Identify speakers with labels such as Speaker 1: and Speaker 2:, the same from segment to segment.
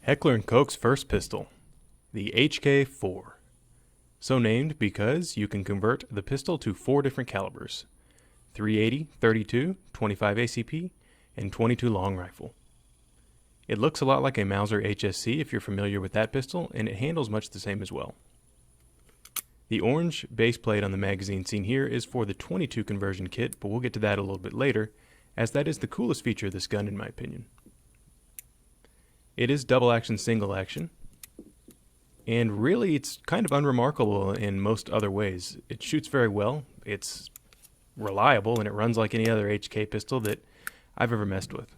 Speaker 1: Heckler and Koch's first pistol, the HK4. So named because you can convert the pistol to 4 different calibers: 380, 32, 25 ACP, and 22 long rifle. It looks a lot like a Mauser HSC if you're familiar with that pistol, and it handles much the same as well. The orange base plate on the magazine seen here is for the 22 conversion kit, but we'll get to that a little bit later, as that is the coolest feature of this gun in my opinion. It is double action, single action, and really it's kind of unremarkable in most other ways. It shoots very well, it's reliable, and it runs like any other HK pistol that I've ever messed with.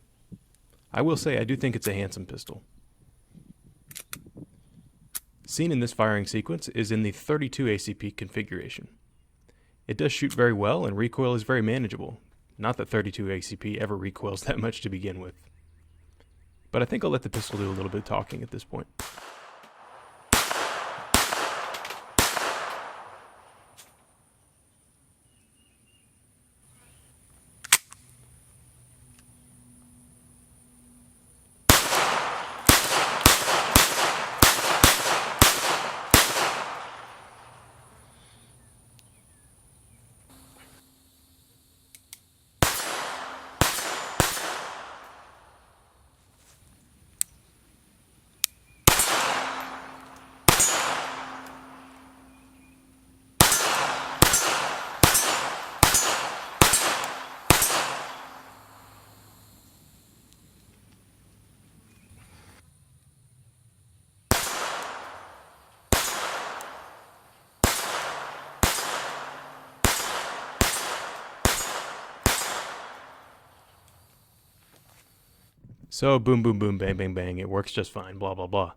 Speaker 1: I will say I do think it's a handsome pistol. Seen in this firing sequence is in the 32 ACP configuration. It does shoot very well and recoil is very manageable. Not that 32 ACP ever recoils that much to begin with. But I think I'll let the pistol do a little bit of talking at this point. So boom, boom, boom, bang, bang, bang, it works just fine, blah, blah, blah.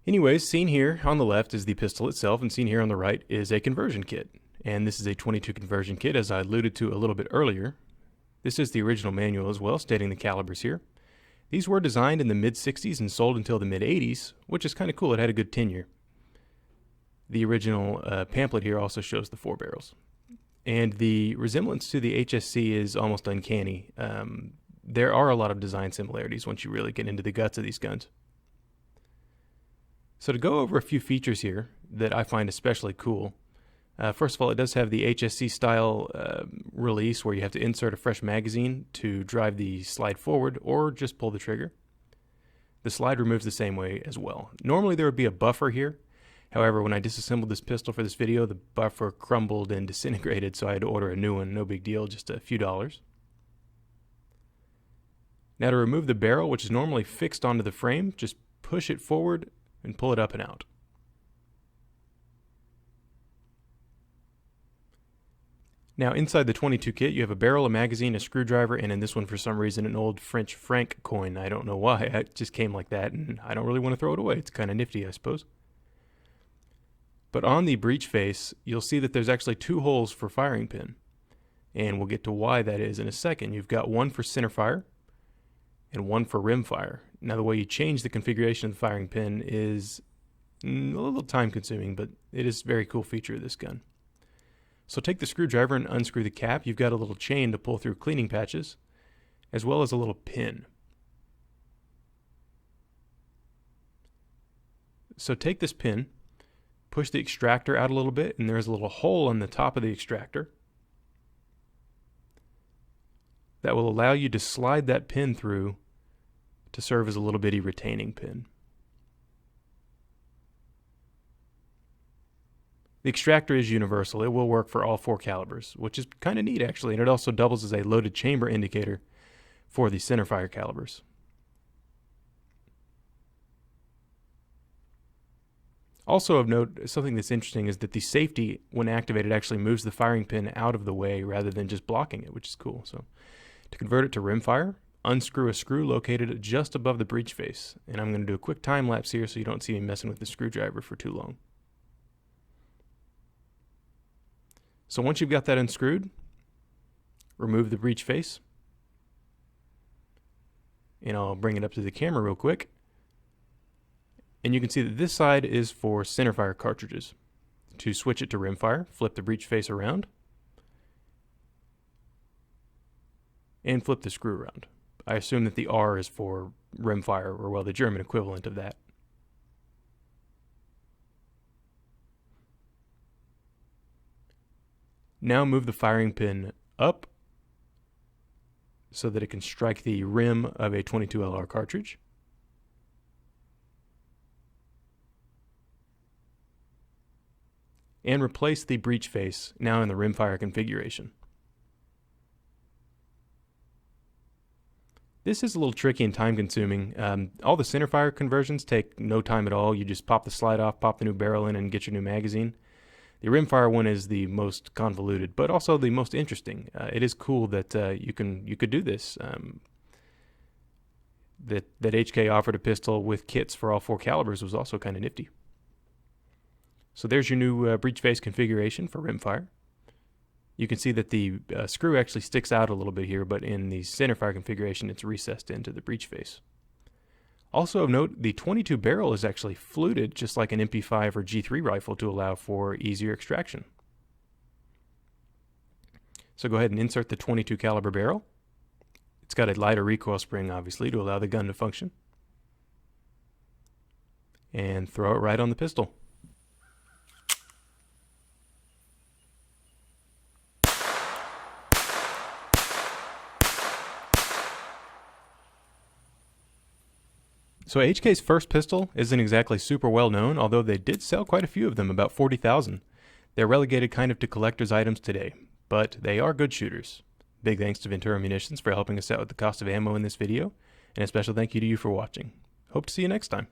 Speaker 1: Anyways, seen here on the left is the pistol itself, and seen here on the right is a conversion kit. And this is a 22 conversion kit, as I alluded to a little bit earlier. This is the original manual as well, stating the calibers here. These were designed in the mid-60s and sold until the mid-80s, which is kind of cool. It had a good tenure. The original pamphlet here also shows the 4 barrels. And the resemblance to the HSC is almost uncanny. There are a lot of design similarities once you really get into the guts of these guns. So to go over a few features here that I find especially cool. First of all, it does have the HSC style release where you have to insert a fresh magazine to drive the slide forward or just pull the trigger. The slide removes the same way as well. Normally there would be a buffer here. However, when I disassembled this pistol for this video, the buffer crumbled and disintegrated, so I had to order a new one. No big deal, just a few dollars. Now to remove the barrel, which is normally fixed onto the frame, just push it forward and pull it up and out. Now inside the 22 kit, you have a barrel, a magazine, a screwdriver, and in this one for some reason an old French franc coin. I don't know why, it just came like that, and I don't really want to throw it away. It's kind of nifty, I suppose. But on the breech face, you'll see that there's actually 2 holes for firing pin. And we'll get to why that is in a second. You've got one for center fire and one for rim fire. Now the way you change the configuration of the firing pin is a little time consuming, but it is a very cool feature of this gun. So take the screwdriver and unscrew the cap. You've got a little chain to pull through cleaning patches, as well as a little pin. So take this pin, push the extractor out a little bit, and there's a little hole on the top of the extractor that will allow you to slide that pin through to serve as a little bitty retaining pin. The extractor is universal. It will work for all 4 calibers, which is kind of neat actually, and it also doubles as a loaded chamber indicator for the centerfire calibers. Also of note, something that's interesting is that the safety, when activated, actually moves the firing pin out of the way rather than just blocking it, which is cool. So to convert it to rimfire, unscrew a screw located just above the breech face. And I'm going to do a quick time lapse here so you don't see me messing with the screwdriver for too long. So once you've got that unscrewed, remove the breech face. And I'll bring it up to the camera real quick. And you can see that this side is for centerfire cartridges. To switch it to rimfire, flip the breech face around and flip the screw around. I assume that the R is for rimfire, or well, the German equivalent of that. Now move the firing pin up so that it can strike the rim of a 22 LR cartridge. And replace the breech face now in the rimfire configuration. This is a little tricky and time consuming. All the centerfire conversions take no time at all. You just pop the slide off, pop the new barrel in, and get your new magazine. The rimfire one is the most convoluted, but also the most interesting. It is cool that you could do this. That HK offered a pistol with kits for all 4 calibers was also kind of nifty. So there's your new breech face configuration for rimfire. You can see that the screw actually sticks out a little bit here, but in the centerfire configuration, it's recessed into the breech face. Also of note, the 22 barrel is actually fluted just like an MP5 or G3 rifle to allow for easier extraction. So go ahead and insert the 22 caliber barrel. It's got a lighter recoil spring, obviously, to allow the gun to function. And throw it right on the pistol. So HK's first pistol isn't exactly super well known, although they did sell quite a few of them, about 40,000. They're relegated kind of to collector's items today, but they are good shooters. Big thanks to Ventura Munitions for helping us out with the cost of ammo in this video, and a special thank you to you for watching. Hope to see you next time.